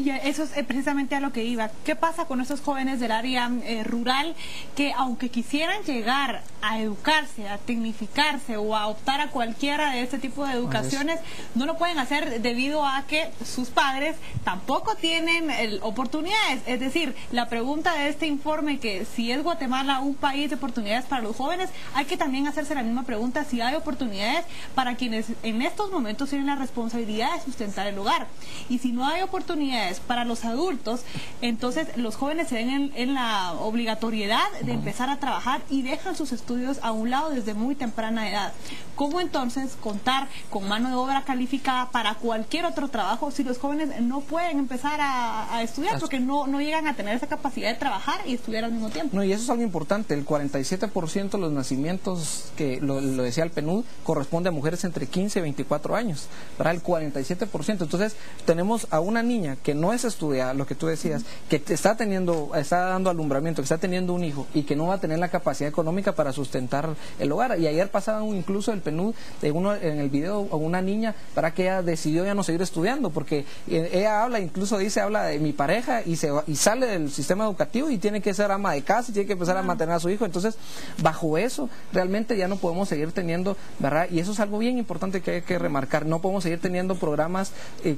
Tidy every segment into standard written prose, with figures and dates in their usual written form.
Y eso es precisamente a lo que iba. ¿Qué pasa con esos jóvenes del área rural que, aunque quisieran llegar a educarse, a tecnificarse o a optar a cualquiera de este tipo de educaciones, no lo pueden hacer debido a que sus padres tampoco tienen oportunidades? Es decir, la pregunta de este informe, que si es Guatemala un país de oportunidades para los jóvenes, hay que también hacerse la misma pregunta si hay oportunidades para quienes en estos momentos tienen la responsabilidad de sustentar el hogar. Y si no hay oportunidades para los adultos, entonces los jóvenes se ven en la obligatoriedad de empezar a trabajar y dejan sus estudios a un lado desde muy temprana edad. ¿Cómo entonces contar con mano de obra calificada para cualquier otro trabajo si los jóvenes no pueden empezar a estudiar porque no llegan a tener esa capacidad de trabajar y estudiar al mismo tiempo? No, y eso es algo importante. El 47% de los nacimientos, que lo decía el PNUD, corresponde a mujeres entre 15 y 24 años, ¿verdad? El 47%. Entonces, tenemos a una niña que no es estudiada, lo que tú decías, que está dando alumbramiento, que está teniendo un hijo y que no va a tener la capacidad económica para sustentar el hogar. Y ayer pasaba incluso el PNUD en el video a una niña para que ella decidió ya no seguir estudiando, porque ella habla de mi pareja y sale del sistema educativo y tiene que ser ama de casa y tiene que empezar a mantener a su hijo. Entonces, bajo eso, realmente ya no podemos seguir teniendo, ¿verdad? Y eso es algo bien importante que hay que remarcar. No podemos seguir teniendo programas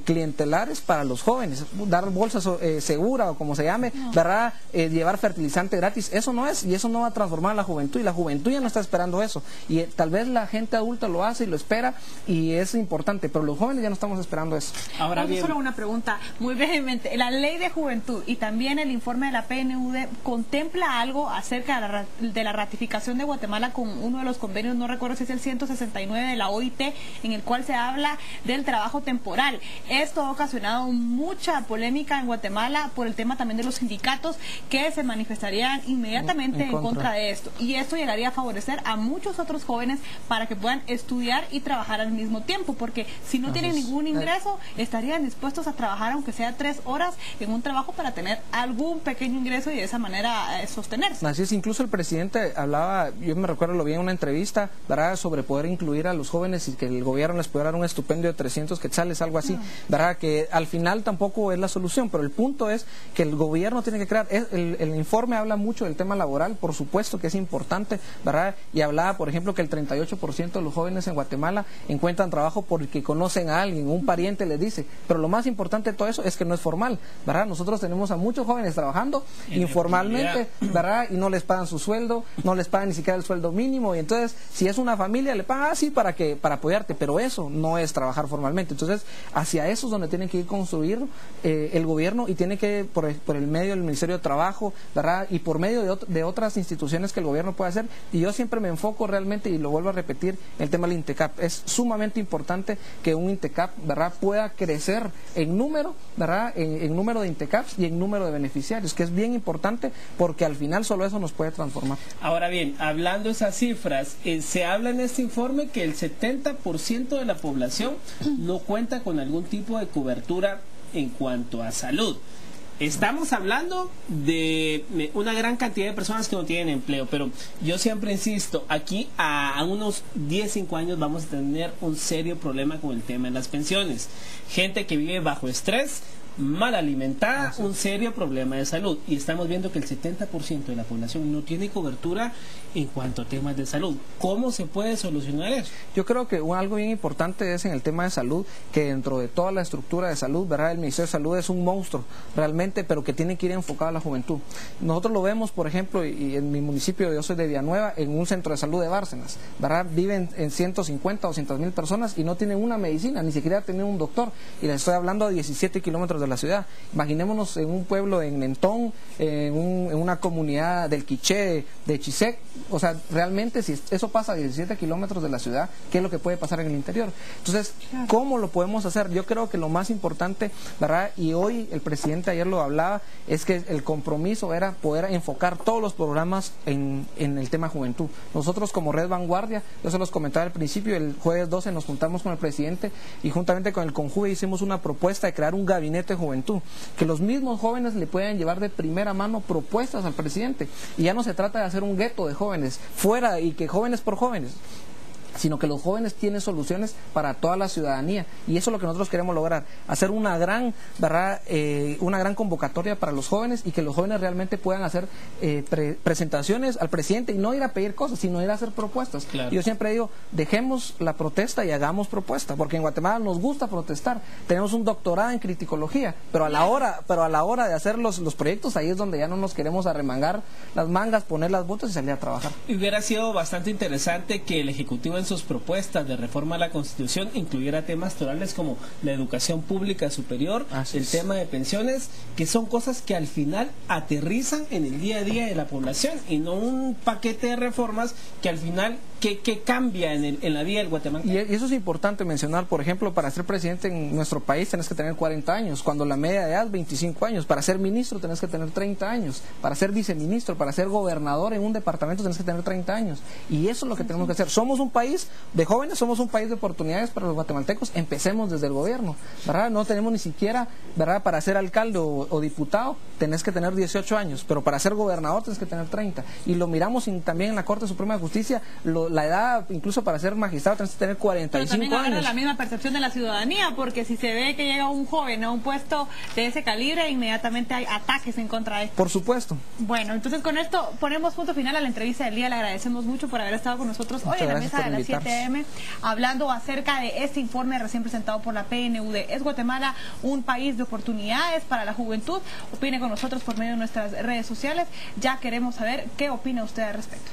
clientelares para los jóvenes, dar bolsas segura o como se llame, ¿verdad? Llevar fertilizante gratis. Eso no es, y eso no va a transformar a la juventud, y la juventud ya no está esperando eso. Y tal vez la gente adulta lo hace y lo espera, y es importante, pero los jóvenes ya no estamos esperando eso. Ahora bien, solo una pregunta muy brevemente. La ley de juventud y también el informe de la PNUD contempla algo acerca de la ratificación de Guatemala con uno de los convenios, no recuerdo si es el 169 de la OIT, en el cual se habla del trabajo temporal. Esto ha ocasionado mucha polémica en Guatemala por el tema también de los sindicatos que se manifestarían inmediatamente en contra de esto. Y esto llegaría a favorecer a muchos otros jóvenes para que puedan estudiar y trabajar al mismo tiempo, porque si no tienen ningún ingreso, estarían dispuestos a trabajar aunque sea 3 horas en un trabajo para tener algún pequeño ingreso y de esa manera sostenerse. Así es, incluso el presidente hablaba, yo me recuerdo, lo vi en una entrevista, ¿verdad?, sobre poder incluir a los jóvenes y que el gobierno les pudiera dar un estupendio de 300 quetzales, algo así, ¿verdad?, que al final tampoco es la solución, pero el punto es que el gobierno tiene que crear, el informe habla mucho del tema laboral, por supuesto que es importante, ¿verdad?, y hablaba, por ejemplo, que el 38% de los jóvenes en Guatemala encuentran trabajo porque conocen a alguien, un pariente les dice, pero lo más importante de todo eso es que no es formal, ¿verdad? Nosotros tenemos a muchos jóvenes trabajando informalmente, ¿verdad?, y no les pagan su sueldo, no les pagan ni siquiera el sueldo mínimo, y entonces si es una familia le pagan así para apoyarte, pero eso no es trabajar formalmente. Entonces hacia eso es donde tiene que ir construir el gobierno, y tiene que por el medio del Ministerio de Trabajo, ¿verdad?, y por medio de otras instituciones que el gobierno puede hacer. Y yo siempre me enfoco realmente, y lo vuelvo a repetir, el tema del INTECAP. Es sumamente importante que un INTECAP, ¿verdad?, pueda crecer en número, ¿verdad?, en número de INTECAPs y en número de beneficiarios, que es bien importante, porque al final solo eso nos puede transformar. Ahora bien, hablando de esas cifras, se habla en este informe que el 70% de la población no cuenta con algún tipo de cobertura en cuanto a salud. Estamos hablando de una gran cantidad de personas que no tienen empleo, pero yo siempre insisto, aquí a unos 10-5 años vamos a tener un serio problema con el tema de las pensiones. Gente que vive bajo estrés, mal alimentada, un serio problema de salud, y estamos viendo que el 70% de la población no tiene cobertura en cuanto a temas de salud. ¿Cómo se puede solucionar eso? Yo creo que algo bien importante es en el tema de salud, que dentro de toda la estructura de salud, ¿verdad?, el Ministerio de Salud es un monstruo realmente, pero que tiene que ir enfocado a la juventud. Nosotros lo vemos, por ejemplo, y en mi municipio, yo soy de Villanueva, en un centro de salud de Bárcenas, ¿verdad?, viven en 150 o 200,000 personas y no tienen una medicina, ni siquiera tienen un doctor, y les estoy hablando de 17 kilómetros de la ciudad. Imaginémonos en un pueblo en Mentón, en una comunidad del Quiché, de Chisec. O sea, realmente si eso pasa a 17 kilómetros de la ciudad, ¿qué es lo que puede pasar en el interior? Entonces, ¿cómo lo podemos hacer? Yo creo que lo más importante, ¿verdad?, y hoy el presidente ayer lo hablaba, es que el compromiso era poder enfocar todos los programas en el tema juventud. Nosotros como Red Vanguardia, yo se los comentaba al principio, el jueves 12 nos juntamos con el presidente y juntamente con el CONJUVE hicimos una propuesta de crear un gabinete de juventud, que los mismos jóvenes le puedan llevar de primera mano propuestas al presidente, y ya no se trata de hacer un gueto de jóvenes fuera y que jóvenes por jóvenes. sino que los jóvenes tienen soluciones para toda la ciudadanía, y eso es lo que nosotros queremos lograr, hacer una gran, ¿verdad? Una gran convocatoria para los jóvenes, y que los jóvenes realmente puedan hacer presentaciones al presidente, y no ir a pedir cosas, sino ir a hacer propuestas. Claro. Yo siempre digo, dejemos la protesta y hagamos propuesta, porque en Guatemala nos gusta protestar, tenemos un doctorado en criticología, pero a la hora de hacer los proyectos, ahí es donde ya no nos queremos arremangar las mangas, poner las botas y salir a trabajar. Y hubiera sido bastante interesante que el Ejecutivo en sus propuestas de reforma a la Constitución incluyera temas torales como la educación pública superior, el tema de pensiones, que son cosas que al final aterrizan en el día a día de la población, y no un paquete de reformas que al final que cambia en la vida del guatemalteco. Y eso es importante mencionar. Por ejemplo, para ser presidente en nuestro país tenés que tener 40 años, cuando la media de edad es 25 años. Para ser ministro tenés que tener 30 años. Para ser viceministro, para ser gobernador en un departamento tenés que tener 30 años. Y eso es lo que tenemos que hacer. Somos un país de jóvenes, somos un país de oportunidades para los guatemaltecos. Empecemos desde el gobierno, ¿verdad? No tenemos ni siquiera, ¿verdad? Para ser alcalde o diputado tenés que tener 18 años, pero para ser gobernador tenés que tener 30. Y lo miramos también en la Corte Suprema de Justicia, la edad incluso para ser magistrado tenés que tener 45 pero también años. agarra la misma percepción de la ciudadanía, porque si se ve que llega un joven a un puesto de ese calibre, inmediatamente hay ataques en contra de esto. Por supuesto. Bueno, entonces con esto ponemos punto final a la entrevista del día. Le agradecemos mucho por haber estado con nosotros hoy en la mesa de las 7 a.m. hablando acerca de este informe recién presentado por la PNUD. ¿Es Guatemala un país de oportunidades para la juventud? Opine con nosotros por medio de nuestras redes sociales. Ya queremos saber qué opina usted al respecto.